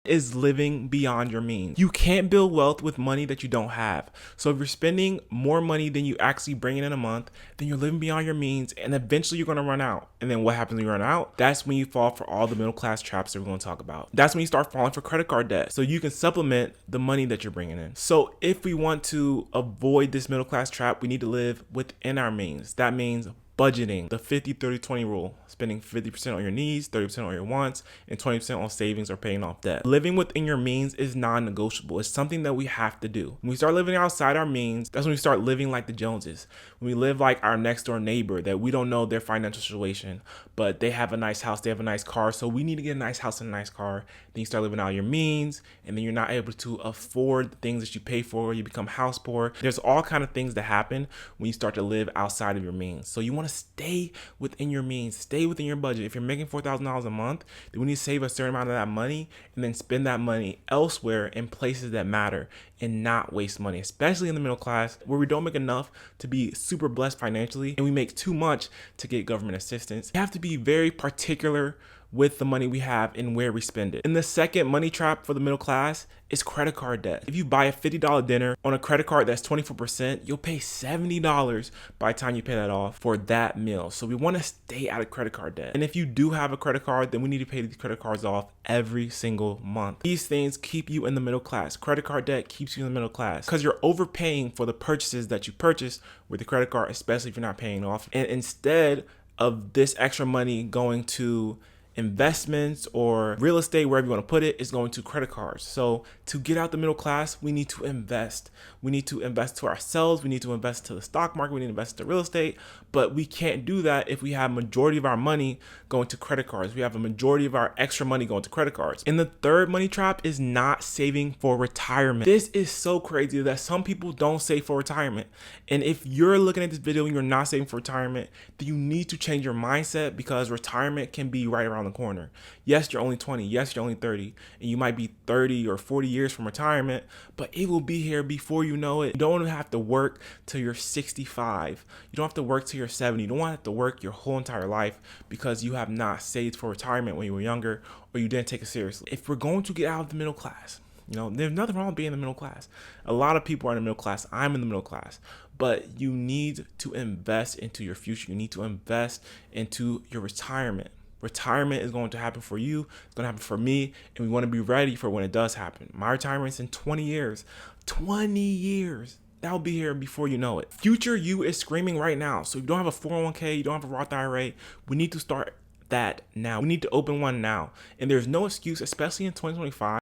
is living beyond your means. You can't build wealth with money that you don't have. So if you're spending more money than you actually bring in a month, then you're living beyond your means, and eventually you're going to run out. And then what happens when you run out? That's when you fall for all the middle class traps that we're going to talk about. That's when you start falling for credit card debt. So you can supplement the money that you're bringing in. So if we want to avoid this middle class trap, we need to live within our means. That means budgeting, the 50-30-20 rule, spending 50% on your needs, 30% on your wants, and 20% on savings or paying off debt. Living within your means is non-negotiable. It's something that we have to do. When we start living outside our means, that's when we start living like the Joneses. When we live like our next door neighbor that we don't know their financial situation, but they have a nice house, they have a nice car, so we need to get a nice house and a nice car. Then you start living out your means, and then you're not able to afford the things that you pay for. You become house poor. There's all kind of things that happen when you start to live outside of your means. So you want to stay within your means, stay within your budget. If you're making $4,000 a month, then we need to save a certain amount of that money and then spend that money elsewhere in places that matter and not waste money, especially in the middle class where we don't make enough to be super blessed financially and we make too much to get government assistance. You have to be very particular with the money we have and where we spend it. And the second money trap for the middle class is credit card debt. If you buy a $50 dinner on a credit card that's 24%, you'll pay $70 by the time you pay that off for that meal. So we want to stay out of credit card debt. And if you do have a credit card, then we need to pay these credit cards off every single month. These things keep you in the middle class. Credit card debt keeps you in the middle class because you're overpaying for the purchases that you purchase with the credit card, especially if you're not paying off. And instead of this extra money going to investments or real estate, wherever you want to put it, is going to credit cards. So to get out the middle class, we need to invest. We need to invest to ourselves. We need to invest to the stock market. We need to invest to real estate. But we can't do that if we have majority of our money going to credit cards. We have a majority of our extra money going to credit cards. And the third money trap is not saving for retirement. This is so crazy that some people don't save for retirement. And if you're looking at this video and you're not saving for retirement, then you need to change your mindset because retirement can be right around the corner. Yes, you're only 20. Yes, you're only 30. And you might be 30 or 40 years from retirement, but it will be here before you know it. You don't have to work till you're 65. You don't have to work till you're 70. You don't want to have to work your whole entire life because you have not saved for retirement when you were younger or you didn't take it seriously. If we're going to get out of the middle class, there's nothing wrong with being in the middle class. A lot of people are in the middle class. I'm in the middle class. But you need to invest into your future. You need to invest into your retirement. Retirement is going to happen for you. It's going to happen for me. And we want to be ready for when it does happen. My retirement's in 20 years. 20 years. That'll be here before you know it. Future you is screaming right now. So if you don't have a 401k, you don't have a Roth IRA, we need to start that now. We need to open one now. And there's no excuse, especially in 2025.